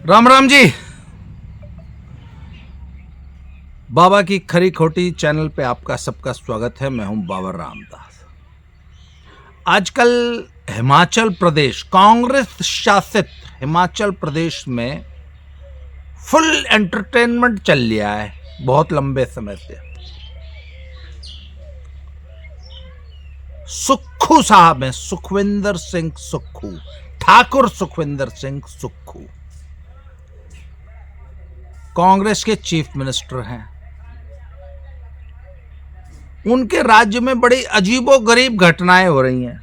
राम राम जी। बाबा की खरी खोटी चैनल पे आपका सबका स्वागत है। मैं हूं बाबा रामदास। आजकल हिमाचल प्रदेश, कांग्रेस शासित हिमाचल प्रदेश में फुल एंटरटेनमेंट चल लिया है बहुत लंबे समय से। सुक्खू साहब हैं, सुखविंदर सिंह सुक्खू, ठाकुर सुखविंदर सिंह सुक्खू कांग्रेस के चीफ मिनिस्टर हैं। उनके राज्य में बड़ी अजीबोगरीब घटनाएं हो रही हैं।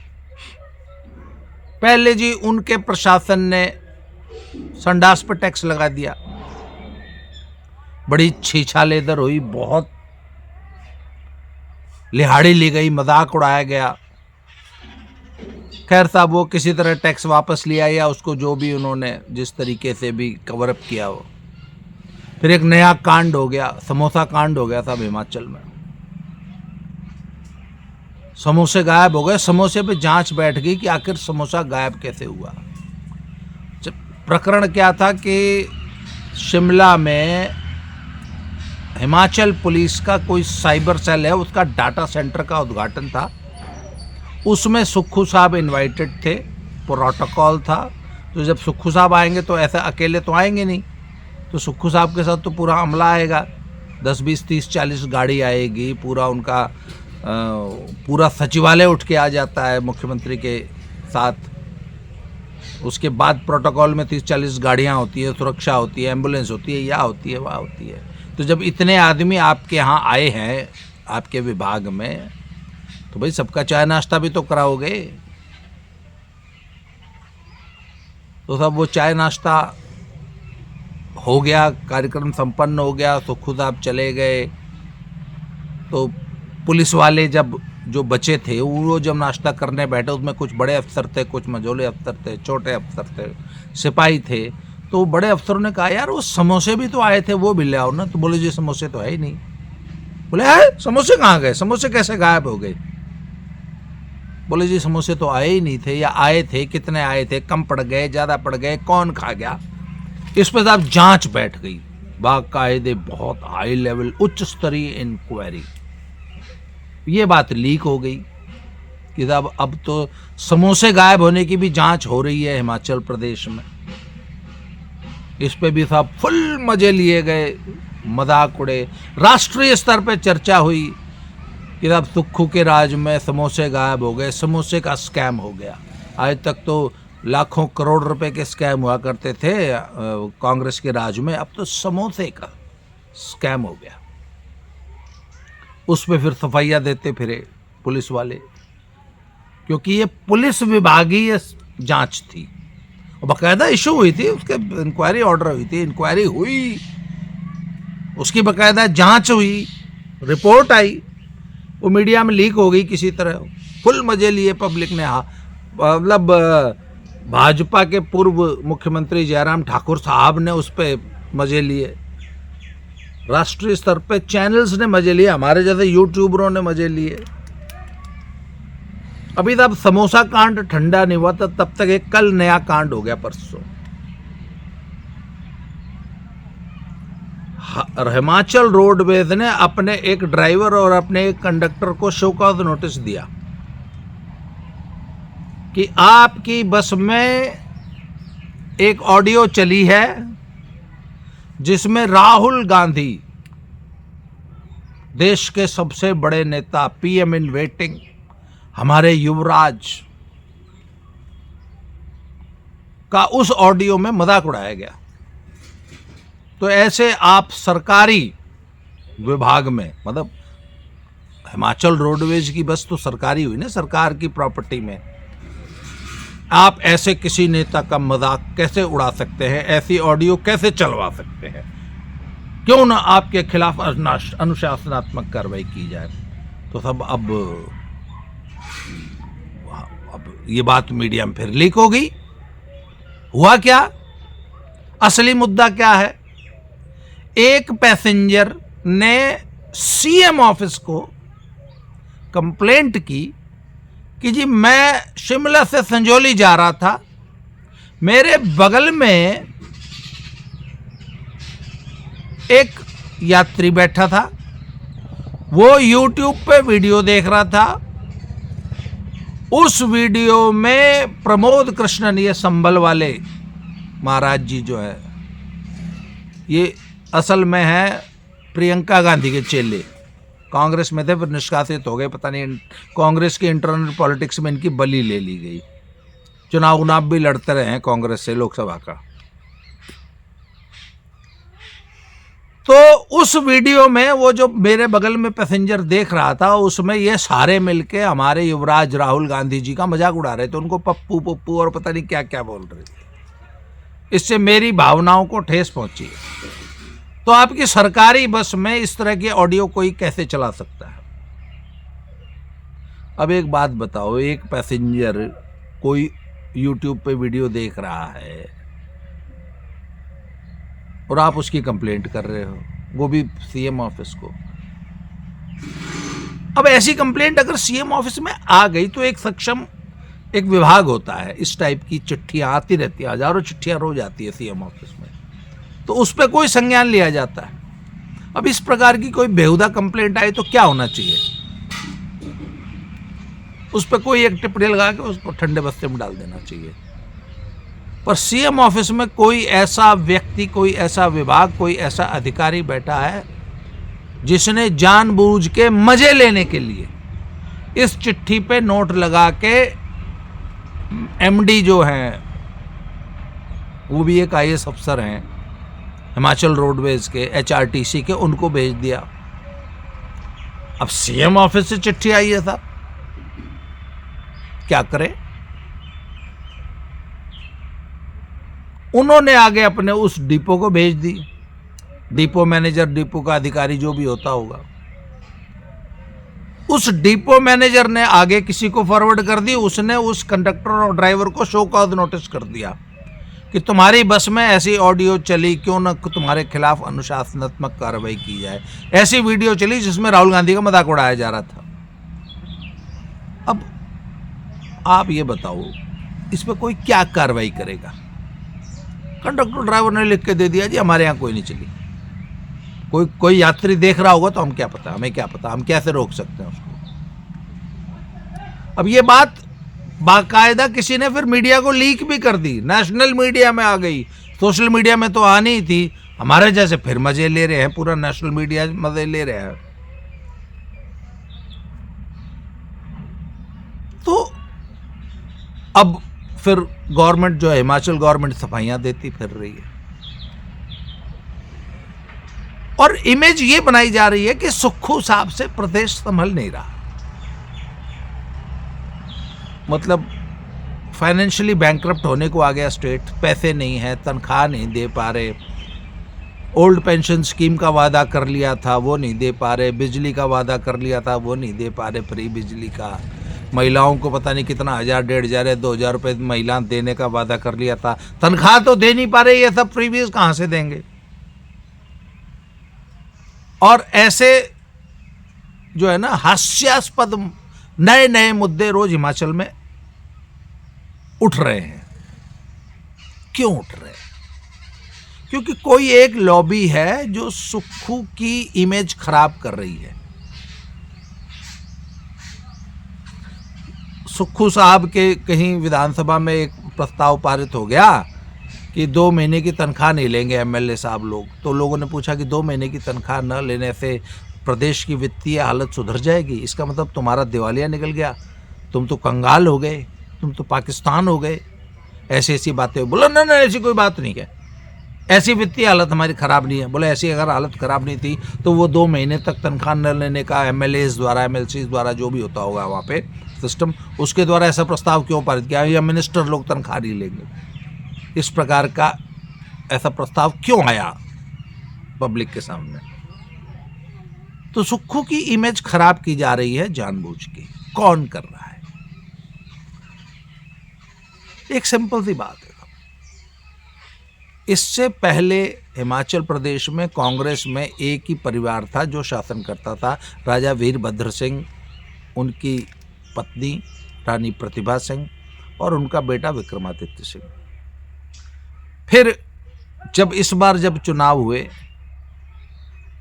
पहले जी उनके प्रशासन ने संडास पर टैक्स लगा दिया, बड़ी छीछालेदर हुई, बहुत लिहाड़ी ली गई, मजाक उड़ाया गया। खैर साहब, वो किसी तरह टैक्स वापस लिया या उसको जो भी उन्होंने जिस तरीके से भी कवर अप किया हो। फिर एक नया कांड हो गया, समोसा कांड हो गया साहब हिमाचल में। समोसे गायब हो गए। समोसे पे जांच बैठ गई कि आखिर समोसा गायब कैसे हुआ। प्रकरण क्या था कि शिमला में हिमाचल पुलिस का कोई साइबर सेल है, उसका डाटा सेंटर का उद्घाटन था। उसमें सुक्खू साहब इनवाइटेड थे, प्रोटोकॉल था। तो जब सुक्खू साहब आएंगे तो ऐसा अकेले तो आएंगे नहीं, तो सुक्खू साहब के साथ तो पूरा अमला आएगा, 10, 20, 30, 40 गाड़ी आएगी, पूरा उनका पूरा सचिवालय उठ के आ जाता है मुख्यमंत्री के साथ। उसके बाद प्रोटोकॉल में 30-40 गाड़ियाँ होती है, सुरक्षा होती है, एम्बुलेंस होती है, या होती है, वहाँ होती है। तो जब इतने आदमी आपके यहाँ आए हैं आपके विभाग में, तो भाई सबका चाय नाश्ता भी तो कराओगे। तो सब वो चाय नाश्ता हो गया, कार्यक्रम संपन्न हो गया, सुक्खू साहब चले गए। तो पुलिस वाले जब जो बचे थे वो जब नाश्ता करने बैठे, उसमें कुछ बड़े अफसर थे, कुछ मझोले अफसर थे, छोटे अफसर थे, सिपाही थे। तो बड़े अफसरों ने कहा, यार वो समोसे भी तो आए थे, वो भी ले आओ ना। तो बोले जी समोसे तो है ही नहीं। बोले है, समोसे कहाँ गए, समोसे कैसे गायब हो गए? बोले जी समोसे तो आए ही नहीं थे, या आए थे, कितने आए थे, कम पड़ गए, ज़्यादा पड़ गए, कौन खा गया। इस पर साहब जांच बैठ गई, बाकायदे बहुत हाई लेवल उच्च स्तरीय इंक्वायरी। ये बात लीक हो गई कि साहब अब तो समोसे गायब होने की भी जांच हो रही है हिमाचल प्रदेश में। इस पे भी साहब फुल मजे लिए गए, मजाक उड़े, राष्ट्रीय स्तर पे चर्चा हुई कि साहब सुक्खू के राज में समोसे गायब हो गए, समोसे का स्कैम हो गया। आज तक तो लाखों करोड़ रुपए के स्कैम हुआ करते थे कांग्रेस के राज में, अब तो समोसे का स्कैम हो गया। उस पर फिर सफाइयाँ देते फिरे पुलिस वाले, क्योंकि ये पुलिस विभागीय जांच थी, और बाकायदा इशू हुई थी, उसके इंक्वायरी ऑर्डर हुई थी, इंक्वायरी हुई, उसकी बाकायदा जांच हुई, रिपोर्ट आई, वो मीडिया में लीक हो गई किसी तरह। फुल मजे लिए पब्लिक ने। हाँ, मतलब भाजपा के पूर्व मुख्यमंत्री जयराम ठाकुर साहब ने उस पर मजे लिए, राष्ट्रीय स्तर पे चैनल्स ने मजे लिए, हमारे जैसे यूट्यूबरों ने मजे लिए। अभी तब समोसा कांड ठंडा नहीं हुआ था, तब तक एक कल नया कांड हो गया परसों। हिमाचल रोडवेज ने अपने एक ड्राइवर और अपने एक कंडक्टर को शो कॉज नोटिस दिया कि आपकी बस में एक ऑडियो चली है जिसमें राहुल गांधी, देश के सबसे बड़े नेता, पीएम इन वेटिंग, हमारे युवराज का उस ऑडियो में मजाक उड़ाया गया। तो ऐसे आप सरकारी विभाग में, मतलब हिमाचल रोडवेज की बस तो सरकारी हुई ना, सरकार की प्रॉपर्टी में, आप ऐसे किसी नेता का मजाक कैसे उड़ा सकते हैं, ऐसी ऑडियो कैसे चलवा सकते हैं? क्यों ना आपके खिलाफ अनुशासनात्मक कार्रवाई की जाए। तो सब अब ये बात मीडिया में फिर लीक हो गई। हुआ क्या, असली मुद्दा क्या है? एक पैसेंजर ने सीएम ऑफिस को कंप्लेंट की कि जी मैं शिमला से संजौली जा रहा था, मेरे बगल में एक यात्री बैठा था, वो YouTube पे वीडियो देख रहा था। उस वीडियो में प्रमोद कृष्णन, ये संभल वाले महाराज जी जो है, ये असल में है प्रियंका गांधी के चेले, कांग्रेस में थे फिर निष्कासित हो गए, पता नहीं कांग्रेस की इंटरनल पॉलिटिक्स में इनकी बलि ले ली गई, चुनाव भी लड़ते रहे हैं कांग्रेस से लोकसभा का। तो उस वीडियो में वो जो मेरे बगल में पैसेंजर देख रहा था, उसमें ये सारे मिलके हमारे युवराज राहुल गांधी जी का मजाक उड़ा रहे थे, उनको पप्पू पप्पू और पता नहीं क्या क्या बोल रहे थे। इससे मेरी भावनाओं को ठेस पहुंची। तो आपकी सरकारी बस में इस तरह की ऑडियो कोई कैसे चला सकता है? अब एक बात बताओ, एक पैसेंजर कोई YouTube पे वीडियो देख रहा है और आप उसकी कंप्लेंट कर रहे हो, वो भी सीएम ऑफिस को। अब ऐसी कंप्लेंट अगर सीएम ऑफिस में आ गई तो एक सक्षम एक विभाग होता है, इस टाइप की चिट्ठियां आती रहती है, हजारों चिट्ठियां रोज आती है सीएम ऑफिस में, तो उस पर कोई संज्ञान लिया जाता है। अब इस प्रकार की कोई बेहुदा कंप्लेंट आई तो क्या होना चाहिए? उस पर कोई एक टिप्पणी लगा के उसको ठंडे बस्ते में डाल देना चाहिए। पर सीएम ऑफिस में कोई ऐसा व्यक्ति, कोई ऐसा विभाग, कोई ऐसा अधिकारी बैठा है जिसने जानबूझ के मजे लेने के लिए इस चिट्ठी पे नोट लगा के एमडी जो हैं, वो भी एक आईएएस अफसर हैं हिमाचल रोडवेज के, एचआरटीसी के, उनको भेज दिया। अब सीएम ऑफिस से चिट्ठी आई है साहब, क्या करें? उन्होंने आगे अपने उस डिपो को भेज दी, डिपो मैनेजर, डिपो का अधिकारी जो भी होता होगा, उस डिपो मैनेजर ने आगे किसी को फॉरवर्ड कर दी, उसने उस कंडक्टर और ड्राइवर को शो कॉज नोटिस कर दिया कि तुम्हारी बस में ऐसी ऑडियो चली, क्यों न तुम्हारे खिलाफ अनुशासनात्मक कार्रवाई की जाए। ऐसी वीडियो चली जिसमें राहुल गांधी का मजाक उड़ाया जा रहा था। अब आप ये बताओ, इस पर कोई क्या कार्रवाई करेगा? कंडक्टर ड्राइवर ने लिख के दे दिया जी हमारे यहाँ कोई नहीं चली। कोई यात्री देख रहा होगा तो हम क्या पता, हमें क्या पता, हम कैसे रोक सकते हैं उसको? अब ये बात बाकायदा किसी ने फिर मीडिया को लीक भी कर दी, नेशनल मीडिया में आ गई, सोशल मीडिया में तो आनी ही थी। हमारे जैसे फिर मजे ले रहे हैं, पूरा नेशनल मीडिया मजे ले रहे हैं। तो अब फिर गवर्नमेंट जो है, हिमाचल गवर्नमेंट सफाइयां देती फिर रही है और इमेज ये बनाई जा रही है कि सुक्खू साहब से प्रदेश संभल नहीं रहा। मतलब फाइनेंशियली बैंकरप्ट होने को आ गया स्टेट, पैसे नहीं है, तनख्वाह नहीं दे पा रहे, ओल्ड पेंशन स्कीम का वादा कर लिया था वो नहीं दे पा रहे, बिजली का वादा कर लिया था वो नहीं दे पा रहे, फ्री बिजली का, महिलाओं को पता नहीं कितना 1000, 1500, 2000 रुपये महिला देने का वादा कर लिया था, तनख्वाह तो दे नहीं पा रहे, ये सब फ्रीबीज कहां से देंगे? और ऐसे जो है ना हास्यास्पद नए नए मुद्दे रोज हिमाचल में उठ रहे हैं। क्यों उठ रहे हैं? क्योंकि कोई एक लॉबी है जो सुक्खू की इमेज खराब कर रही है। सुक्खू साहब के कहीं विधानसभा में एक प्रस्ताव पारित हो गया कि 2 महीने की तनख्वाह नहीं लेंगे एमएलए साहब लोग। तो लोगों ने पूछा कि 2 महीने की तनख्वाह न लेने से प्रदेश की वित्तीय हालत सुधर जाएगी? इसका मतलब तुम्हारा दिवालिया निकल गया, तुम तो कंगाल हो गए, तुम तो पाकिस्तान हो गए, ऐसी बातें। बोला ना ऐसी कोई बात नहीं है, ऐसी वित्तीय हालत हमारी ख़राब नहीं है। बोले ऐसी अगर हालत ख़राब नहीं थी तो वो 2 महीने तक तनख्वाह न लेने का एमएलए द्वारा, एमएलसी द्वारा जो भी होता होगा वहाँ पे सिस्टम, उसके द्वारा ऐसा प्रस्ताव क्यों पारित किया, या मिनिस्टर लोग तनख्वाह नहीं लेंगे, इस प्रकार का ऐसा प्रस्ताव क्यों आया पब्लिक के सामने? तो सुक्खू की इमेज खराब की जा रही है जानबूझ के। कौन कर रहा है? एक सिंपल सी बात है, इससे पहले हिमाचल प्रदेश में कांग्रेस में एक ही परिवार था जो शासन करता था, राजा वीरभद्र सिंह, उनकी पत्नी रानी प्रतिभा सिंह और उनका बेटा विक्रमादित्य सिंह। फिर जब इस बार जब चुनाव हुए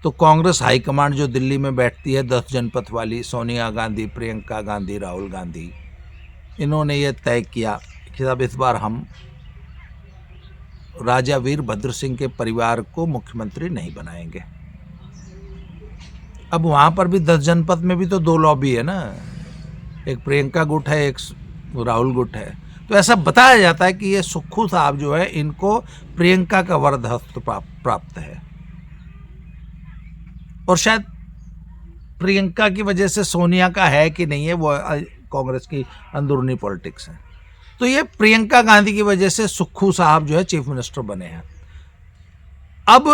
तो कांग्रेस हाईकमांड जो दिल्ली में बैठती है 10 जनपद वाली, सोनिया गांधी, प्रियंका गांधी, राहुल गांधी, इन्होंने ये तय किया कि साहब इस बार हम राजा वीरभद्र सिंह के परिवार को मुख्यमंत्री नहीं बनाएंगे। अब वहां पर भी 10 जनपद में भी तो 2 लॉबी है ना, एक प्रियंका गुट है, एक राहुल गुट है। तो ऐसा बताया जाता है कि ये सुक्खू साहब जो है इनको प्रियंका का वरद हस्त प्राप्त है, और शायद प्रियंका की वजह से सोनिया का है कि नहीं है वो कांग्रेस की अंदरूनी पॉलिटिक्स है। तो ये प्रियंका गांधी की वजह से सुक्खू साहब जो है चीफ मिनिस्टर बने हैं। अब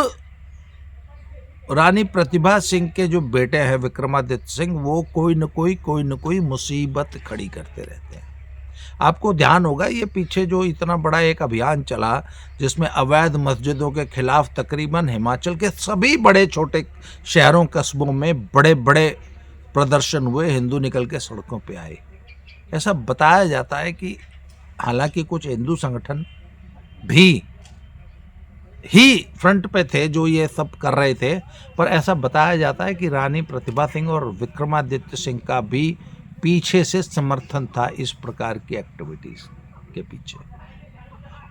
रानी प्रतिभा सिंह के जो बेटे हैं विक्रमादित्य सिंह, वो कोई न कोई मुसीबत खड़ी करते रहते हैं। आपको ध्यान होगा ये पीछे जो इतना बड़ा एक अभियान चला जिसमें अवैध मस्जिदों के खिलाफ तकरीबन हिमाचल के सभी बड़े छोटे शहरों कस्बों में बड़े बड़े प्रदर्शन हुए, हिंदू निकल के सड़कों पे आए। ऐसा बताया जाता है कि हालांकि कुछ हिंदू संगठन भी ही फ्रंट पे थे जो ये सब कर रहे थे, पर ऐसा बताया जाता है कि रानी प्रतिभा सिंह और विक्रमादित्य सिंह का भी पीछे से समर्थन था इस प्रकार की एक्टिविटीज के पीछे,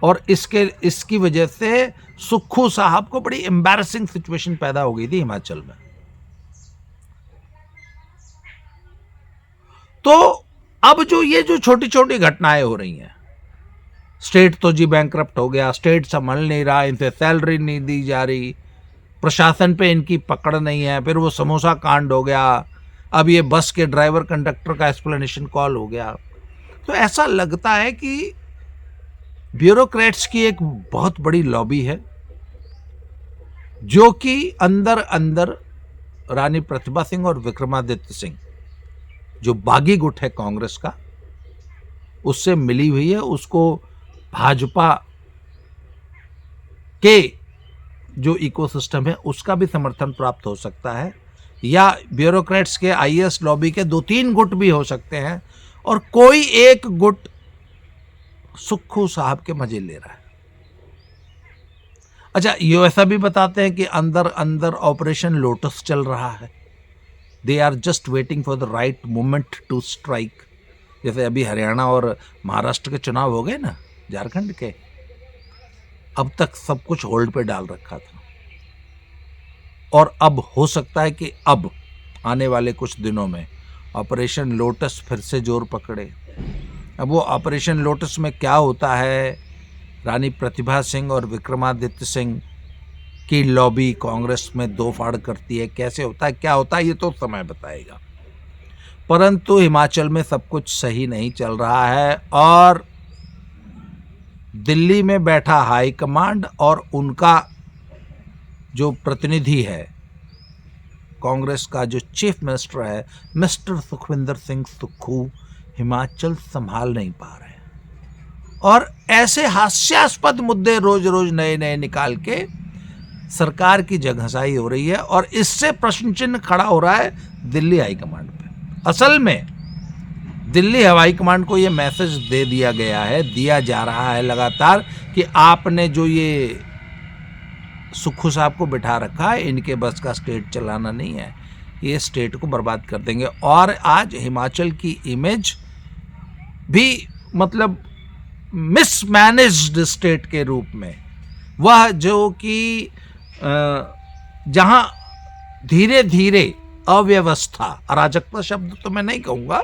और इसकी वजह से सुक्खू साहब को बड़ी एम्बैरेसिंग सिचुएशन पैदा हो गई थी हिमाचल में। तो अब जो छोटी छोटी घटनाएं हो रही हैं, स्टेट तो जी बैंकरप्ट हो गया, स्टेट संभल नहीं रहा, इनसे सैलरी नहीं दी जा रही, प्रशासन पे इनकी पकड़ नहीं है, फिर वो समोसा कांड हो गया, अब ये बस के ड्राइवर कंडक्टर का एक्सप्लेनेशन कॉल हो गया। तो ऐसा लगता है कि ब्यूरोक्रेट्स की एक बहुत बड़ी लॉबी है जो कि अंदर अंदर रानी प्रतिभा सिंह और विक्रमादित्य सिंह जो बागी गुट है कांग्रेस का, उससे मिली हुई है। उसको भाजपा के जो इकोसिस्टम है उसका भी समर्थन प्राप्त हो सकता है, या ब्यूरोक्रेट्स के आईएएस लॉबी के 2-3 गुट भी हो सकते हैं, और कोई एक गुट सुक्खू साहब के मजे ले रहा है। अच्छा, ये ऐसा भी बताते हैं कि अंदर अंदर ऑपरेशन लोटस चल रहा है। They are just waiting for the right moment to strike. जैसे अभी हरियाणा और महाराष्ट्र के चुनाव हो गए ना, झारखंड के, अब तक सब कुछ होल्ड पे डाल रखा था, और अब हो सकता है कि अब आने वाले कुछ दिनों में ऑपरेशन लोटस फिर से जोर पकड़े। अब वो ऑपरेशन लोटस में क्या होता है, रानी प्रतिभा सिंह और विक्रमादित्य सिंह की लॉबी कांग्रेस में दो फाड़ करती है, कैसे होता है, क्या होता है, ये तो समय बताएगा। परंतु हिमाचल में सब कुछ सही नहीं चल रहा है, और दिल्ली में बैठा हाई कमांड और उनका जो प्रतिनिधि है कांग्रेस का, जो चीफ मिनिस्टर है मिस्टर सुखविंदर सिंह सुक्खू, हिमाचल संभाल नहीं पा रहे हैं, और ऐसे हास्यास्पद मुद्दे रोज रोज नए नए निकाल के सरकार की जगहसाई हो रही है, और इससे प्रश्न चिन्ह खड़ा हो रहा है दिल्ली हाईकमांड पे। असल में दिल्ली हवाई कमांड को ये मैसेज दे दिया गया है, दिया जा रहा है लगातार, कि आपने जो ये सुक्खू साहब को बिठा रखा है, इनके बस का स्टेट चलाना नहीं है, ये स्टेट को बर्बाद कर देंगे। और आज हिमाचल की इमेज भी मतलब मिसमैनेज्ड स्टेट के रूप में, वह जो कि जहां धीरे धीरे अव्यवस्था, अराजकता शब्द तो मैं नहीं कहूंगा,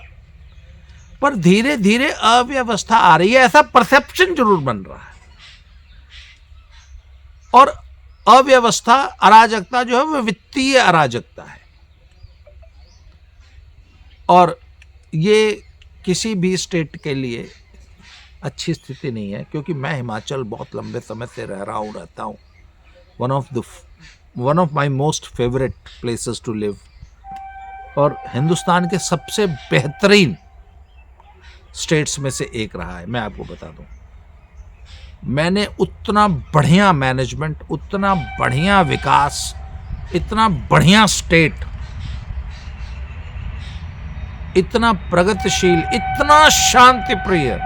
पर धीरे धीरे अव्यवस्था आ रही है, ऐसा परसेप्शन जरूर बन रहा है। और अव्यवस्था, अराजकता जो है वो वित्तीय अराजकता है, और ये किसी भी स्टेट के लिए अच्छी स्थिति नहीं है। क्योंकि मैं हिमाचल बहुत लंबे समय से रहता हूँ, one of my most favourite places to live, और हिंदुस्तान के सबसे बेहतरीन स्टेट्स में से एक रहा है। मैं आपको बता दूं, मैंने उतना बढ़िया मैनेजमेंट, उतना बढ़िया विकास, इतना बढ़िया स्टेट, इतना प्रगतिशील, इतना शांति प्रिय,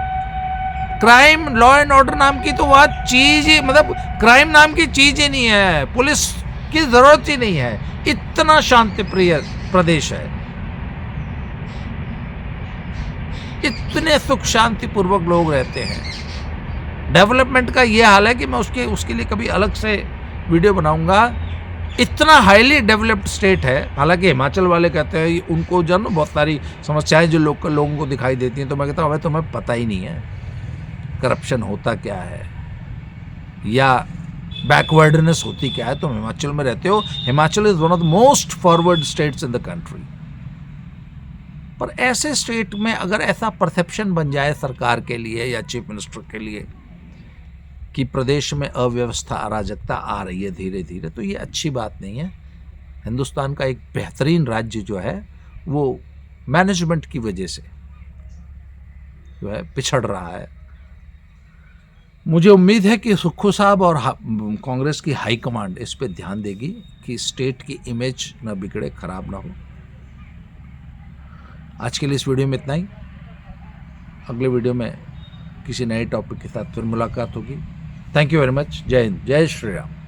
क्राइम लॉ एंड ऑर्डर नाम की तो वह चीज ही, मतलब क्राइम नाम की चीज ही नहीं है, पुलिस की जरूरत ही नहीं है, इतना शांति प्रिय प्रदेश है, इतने सुख शांति पूर्वक लोग रहते हैं। डेवलपमेंट का ये हाल है कि मैं उसके लिए कभी अलग से वीडियो बनाऊंगा। इतना हाईली डेवलप्ड स्टेट है। हालांकि हिमाचल वाले कहते हैं उनको जो बहुत सारी समस्याएं जो लोगों को दिखाई देती हैं, तो मैं कहता हूँ अबे तुम्हें पता ही नहीं है करप्शन होता क्या है या बैकवर्डनेस होती क्या है। तुम हिमाचल में रहते हो। Himachal is one of the most forward states in the country. पर ऐसे स्टेट में अगर ऐसा परसेप्शन बन जाए सरकार के लिए या चीफ मिनिस्टर के लिए कि प्रदेश में अव्यवस्था अराजकता आ रही है धीरे धीरे, तो ये अच्छी बात नहीं है। हिंदुस्तान का एक बेहतरीन राज्य जो है वो मैनेजमेंट की वजह से जो है पिछड़ रहा है। मुझे उम्मीद है कि सुक्खू साहब और कांग्रेस की हाई कमांड इस पे ध्यान देगी कि स्टेट की इमेज ना बिगड़े, खराब ना हो। आज के लिए इस वीडियो में इतना ही। अगले वीडियो में किसी नए टॉपिक के साथ फिर मुलाकात होगी। Thank you very much. जय हिंद, जय श्री राम।